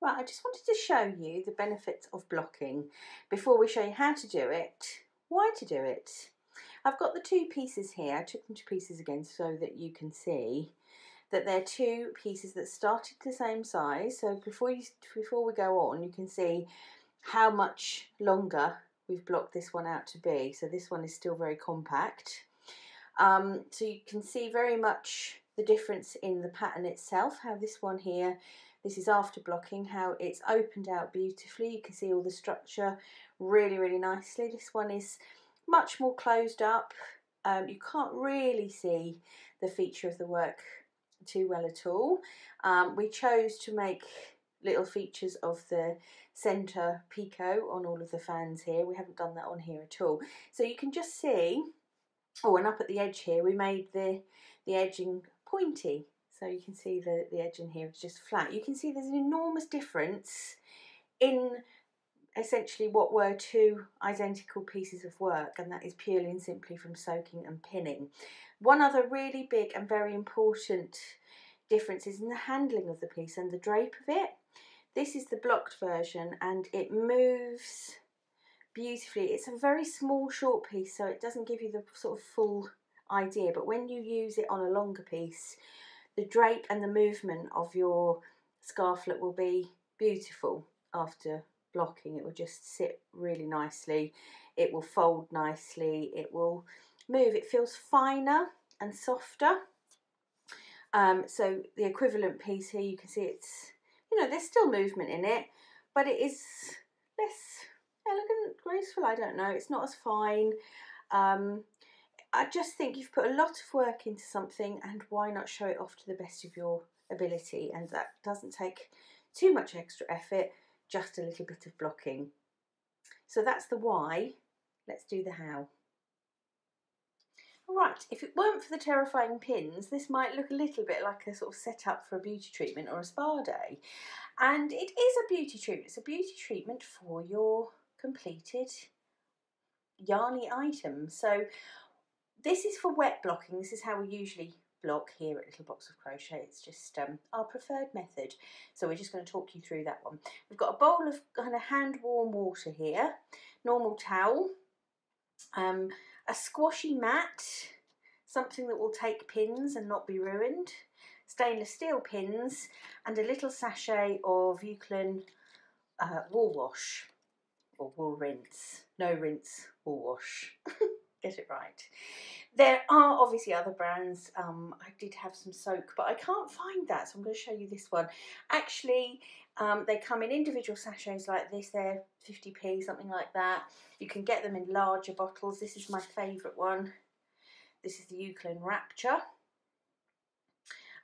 Right, I just wanted to show you the benefits of blocking before we show you how to do it, why to do it. I've got the two pieces here. I took them to pieces again so that you can see that they're two pieces that started the same size. So before we go on, you can see how much longer we've blocked this one out to be. So this one is still very compact. So you can see very much the difference in the pattern itself, how this one here, this is after blocking, how it's opened out beautifully. You can see all the structure really, really nicely. This one is much more closed up. You can't really see the feature of the work too well at all. We chose to make little features of the centre picot on all of the fans here. We haven't done that on here at all. So you can just see, oh, and up at the edge here we made the edging pointy. So you can see the edge in here is just flat. You can see there's an enormous difference in essentially what were two identical pieces of work, and that is purely and simply from soaking and pinning. One other really big and very important difference is in the handling of the piece and the drape of it. This is the blocked version and it moves beautifully. It's a very small short piece, so it doesn't give you the sort of full idea, but when you use it on a longer piece, the drape and the movement of your scarflet will be beautiful after blocking. It will just sit really nicely, it will fold nicely, it will move, it feels finer and softer. So the equivalent piece here, you can see it's, you know, there's still movement in it, but it is less elegant, graceful, I don't know, it's not as fine. I just think you've put a lot of work into something, and why not show it off to the best of your ability, and that doesn't take too much extra effort, just a little bit of blocking. So that's the why. Let's do the how. Right, if it weren't for the terrifying pins, this might look a little bit like a sort of setup for a beauty treatment or a spa day. And it is a beauty treatment. It's a beauty treatment for your completed yarny items. So this is for wet blocking. This is how we usually block here at Little Box of Crochet. It's just our preferred method. So we're just going to talk you through that one. We've got a bowl of kind of hand warm water here, normal towel, a squashy mat, something that will take pins and not be ruined, stainless steel pins, and a little sachet of Eucalyptus wool wash, or wool rinse. No rinse, wool wash. Get it right. There are obviously other brands. I did have some soak, but I can't find that, so I'm going to show you this one. Actually, they come in individual sachets like this. They're 50p, something like that. You can get them in larger bottles. This is my favourite one. This is the Eucalyptus Rapture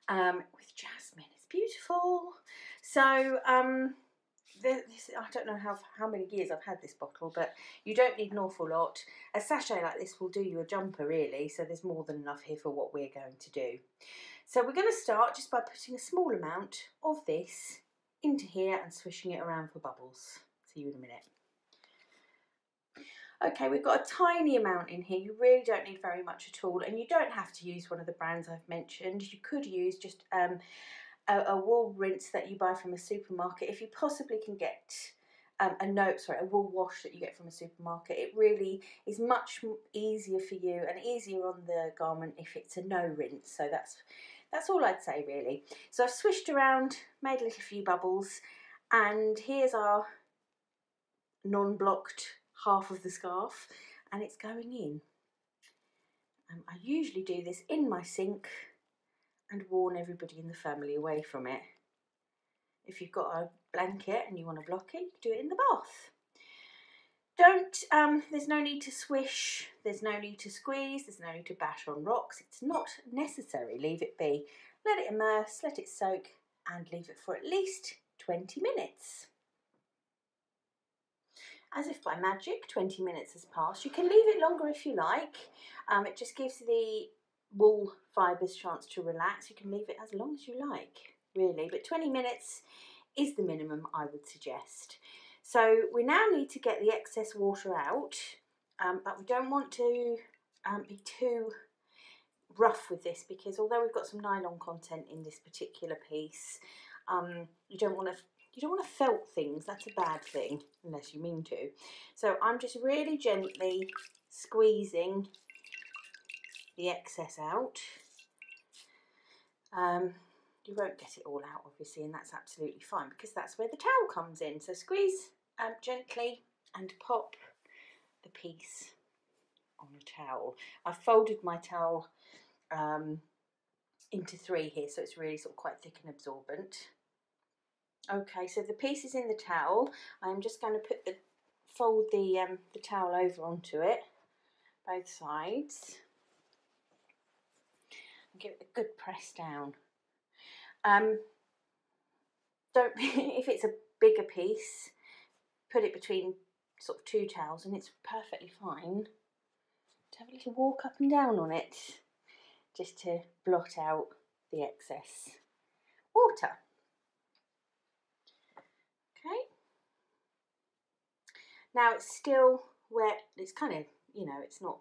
with jasmine. It's beautiful. So I don't know how many years I've had this bottle, but you don't need an awful lot. A sachet like this will do you a jumper really, so there's more than enough here for what we're going to do. So we're going to start just by putting a small amount of this into here and swishing it around for bubbles. See you in a minute. Okay, we've got a tiny amount in here. You really don't need very much at all, and you don't have to use one of the brands I've mentioned. You could use just a wool rinse that you buy from a supermarket. If you possibly can get a wool wash that you get from a supermarket, it really is much easier for you and easier on the garment if it's a no rinse. So that's all I'd say really. So I've swished around, made a little few bubbles, and here's our non-blocked half of the scarf, and it's going in. I usually do this in my sink and warn everybody in the family away from it. If you've got a blanket and you want to block it, you can do it in the bath. There's no need to swish, there's no need to squeeze, there's no need to bash on rocks. It's not necessary. Leave it be. Let it immerse, let it soak, and leave it for at least 20 minutes. As if by magic, 20 minutes has passed. You can leave it longer if you like. It just gives the wool fibres chance to relax. You can leave it as long as you like, really, but 20 minutes is the minimum I would suggest. So we now need to get the excess water out, but we don't want to be too rough with this, because although we've got some nylon content in this particular piece, you don't want to you don't want to felt things, that's a bad thing, unless you mean to. So I'm just really gently squeezing the excess out. You won't get it all out, obviously, and that's absolutely fine, because that's where the towel comes in. So squeeze gently and pop the piece on the towel. I've folded my towel into 3 here, so it's really sort of quite thick and absorbent. Okay, so the piece is in the towel. I'm just going to fold the towel over onto it, both sides, and give it a good press down. Don't if it's a bigger piece, put it between sort of 2 towels, and it's perfectly fine to have a little walk up and down on it, just to blot out the excess water. Okay. Now it's still wet. It's kind of, you know, it's not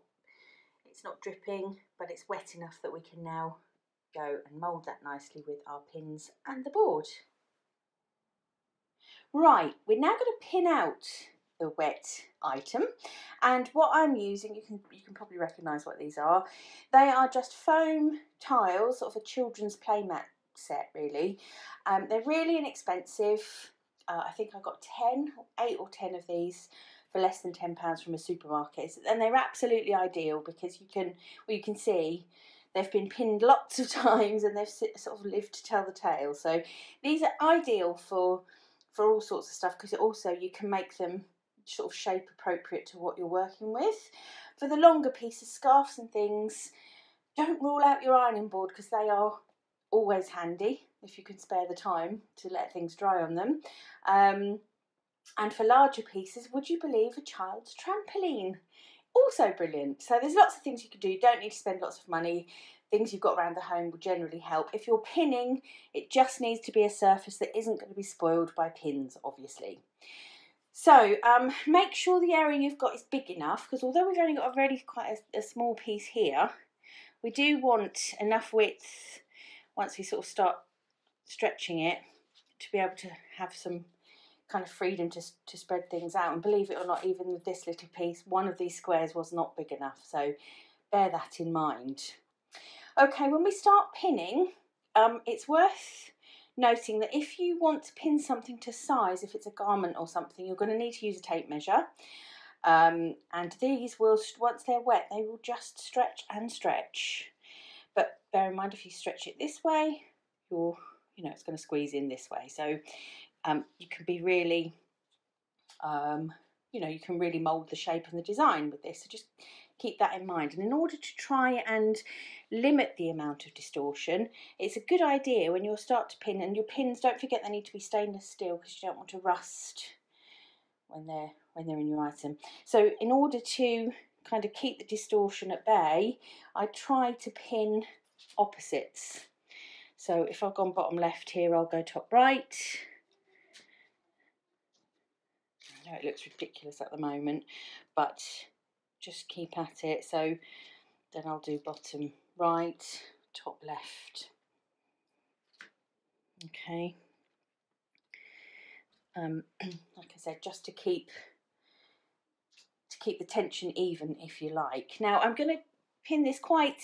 dripping, but it's wet enough that we can now go and mould that nicely with our pins and the board. Right, we're now going to pin out the wet item, and what I'm using, you can probably recognise what these are. They are just foam tiles, sort of a children's playmat set, really. They're really inexpensive. I think I got 8 or 10 of these for less than £10 from a supermarket, and they're absolutely ideal because you can see they've been pinned lots of times and they've sort of lived to tell the tale. So these are ideal for all sorts of stuff, because also you can make them sort of shape appropriate to what you're working with. For the longer pieces, scarves and things, don't rule out your ironing board, because they are always handy if you can spare the time to let things dry on them. And for larger pieces, would you believe, a child's trampoline? Also brilliant. So there's lots of things you can do. You don't need to spend lots of money. Things you've got around the home will generally help. If you're pinning, it just needs to be a surface that isn't going to be spoiled by pins, obviously. So make sure the area you've got is big enough, because although we've only got a really quite a small piece here, we do want enough width, once we sort of start stretching it, to be able to have some kind of freedom to spread things out. And believe it or not, even with this little piece, one of these squares was not big enough, so bear that in mind. Okay, when we start pinning, it's worth noting that if you want to pin something to size, if it's a garment or something, you're going to need to use a tape measure. And these will, once they're wet, they will just stretch and stretch. But bear in mind, if you stretch it this way, it's going to squeeze in this way. So you can be really, you can really mould the shape and the design with this. So just keep that in mind. And in order to try and limit the amount of distortion, it's a good idea when you start to pin, and your pins, don't forget they need to be stainless steel, because you don't want to rust when they're in your item. So in order to kind of keep the distortion at bay, I try to pin opposites. So if I've gone bottom left here, I'll go top right. I know it looks ridiculous at the moment, but just keep at it. So then I'll do bottom right, top left. Okay. Like I said, just to keep the tension even, if you like. Now I'm going to pin this quite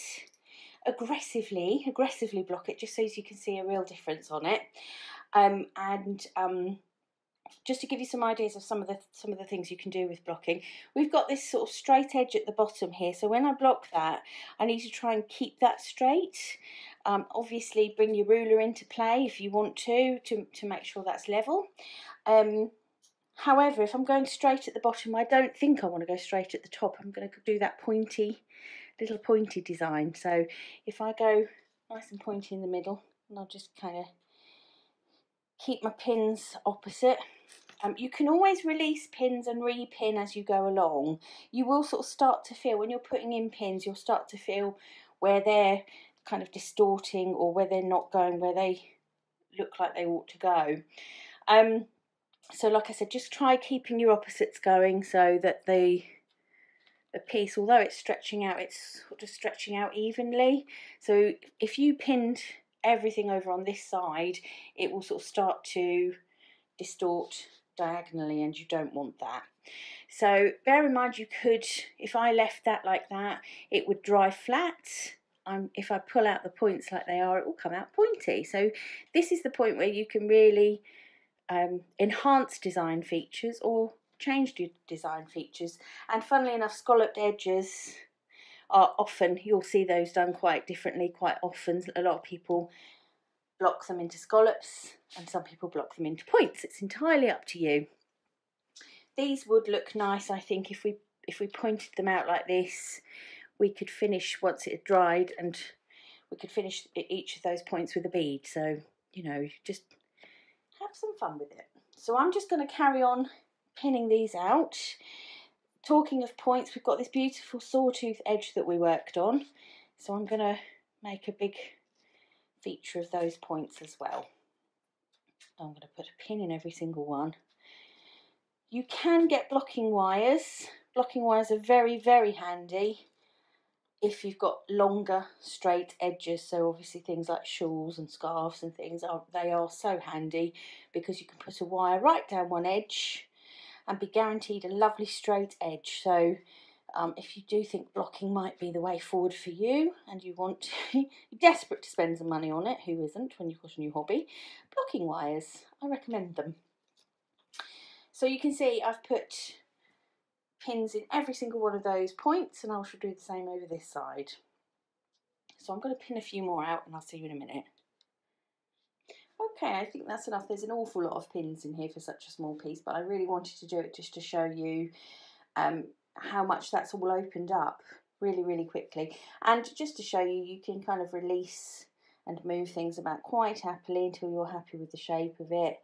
aggressively block it, just so you can see a real difference on it. Just to give you some ideas of some of the things you can do with blocking, we've got this sort of straight edge at the bottom here, so when I block that, I need to try and keep that straight. Obviously bring your ruler into play if you want to make sure that's level. However, if I'm going straight at the bottom, I don't think I want to go straight at the top. I'm going to do that little pointy design. So if I go nice and pointy in the middle, and I'll just kind of keep my pins opposite. You can always release pins and re-pin as you go along. You will sort of start to feel, when you're putting in pins, you'll start to feel where they're kind of distorting, or where they're not going where they look like they ought to go. So like I said, just try keeping your opposites going, so that the piece, although it's stretching out, it's sort of stretching out evenly. So if you pinned everything over on this side, it will sort of start to distort diagonally, and you don't want that. So bear in mind, you could, if I left that like that, it would dry flat. If I pull out the points like they are, it will come out pointy. So this is the point where you can really enhance design features or change your design features. And funnily enough, scalloped edges are often, you'll see those done quite differently quite often. A lot of people block them into scallops and some people block them into points. It's entirely up to you. These would look nice, I think, if we pointed them out like this. We could finish, once it had dried, and we could finish each of those points with a bead. So, you know, just have some fun with it. So I'm just going to carry on pinning these out. Talking of points, we've got this beautiful sawtooth edge that we worked on. So I'm going to make a big feature of those points as well. I'm going to put a pin in every single one. You can get blocking wires. Blocking wires are very, very handy if you've got longer straight edges. So obviously things like shawls and scarves and things, they are so handy because you can put a wire right down one edge and be guaranteed a lovely straight edge. So if you do think blocking might be the way forward for you and you want to, you're desperate to spend some money on it, who isn't when you've got a new hobby, blocking wires, I recommend them. So you can see I've put pins in every single one of those points, and I shall do the same over this side. So I'm going to pin a few more out and I'll see you in a minute. Okay, I think that's enough. There's an awful lot of pins in here for such a small piece, but I really wanted to do it just to show you how much that's all opened up really, really quickly. And just to show you, you can kind of release and move things about quite happily until you're happy with the shape of it.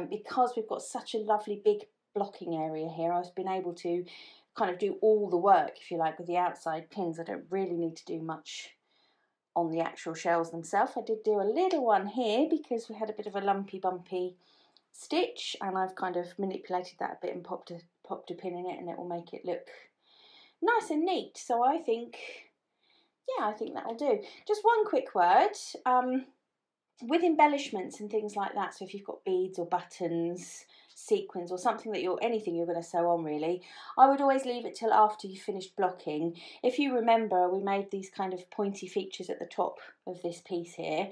Because we've got such a lovely big blocking area here, I've been able to kind of do all the work, if you like, with the outside pins. I don't really need to do much on the actual shells themselves. I did do a little one here because we had a bit of a lumpy bumpy stitch, and I've kind of manipulated that a bit and popped a pin in it, and it will make it look nice and neat. So I think, yeah, I think that'll do. Just one quick word. With embellishments and things like that, so if you've got beads or buttons, sequins or something that anything you're going to sew on really, I would always leave it till after you finished blocking. If you remember, we made these kind of pointy features at the top of this piece here.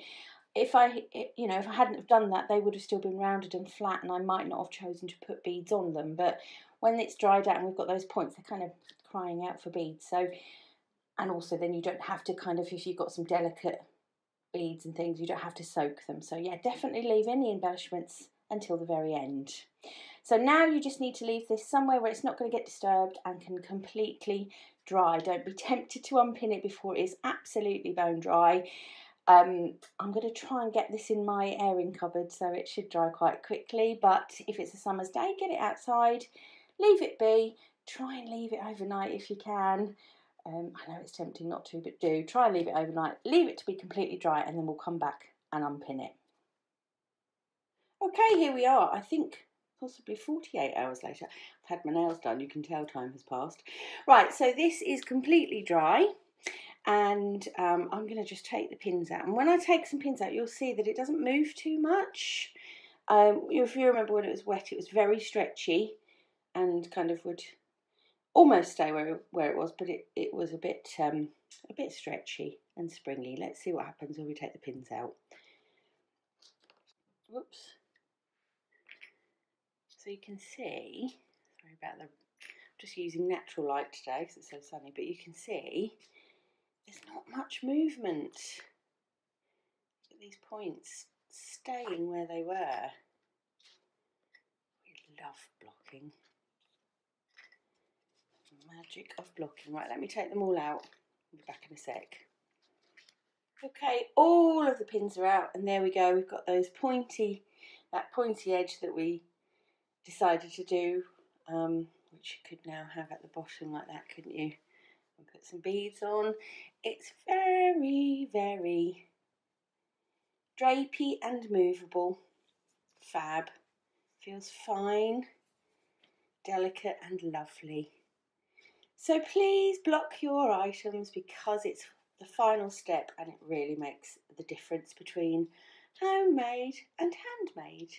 If I hadn't have done that, they would have still been rounded and flat, and I might not have chosen to put beads on them. But when it's dried out and we've got those points, they're kind of crying out for beads. So, and also then you don't have to kind of, if you've got some delicate beads and things, you don't have to soak them. So yeah, definitely leave any embellishments until the very end. So now you just need to leave this somewhere where it's not going to get disturbed and can completely dry. Don't be tempted to unpin it before it is absolutely bone dry. I'm going to try and get this in my airing cupboard, so it should dry quite quickly, but if it's a summer's day, get it outside, leave it be, try and leave it overnight if you can. I know it's tempting not to, but do try and leave it overnight. Leave it to be completely dry, and then we'll come back and unpin it. Okay, here we are. I think possibly 48 hours later. I've had my nails done. You can tell time has passed. Right, so this is completely dry, and I'm going to just take the pins out. And when I take some pins out, you'll see that it doesn't move too much. If you remember when it was wet, it was very stretchy and kind of would almost stay where it was, but it was a bit stretchy and springy. Let's see what happens when we take the pins out. Whoops. So you can see, sorry about the, just using natural light today because it's so sunny, but you can see there's not much movement. Look at these points staying where they were. We love blocking. Magic of blocking. Right, let me take them all out. I'll be back in a sec. Okay, all of the pins are out, and there we go. We've got those that pointy edge that we decided to do, which you could now have at the bottom like that, couldn't you? We'll put some beads on. It's very, very drapey and movable. Fab. Feels fine, delicate and lovely. So please block your items because it's the final step and it really makes the difference between homemade and handmade.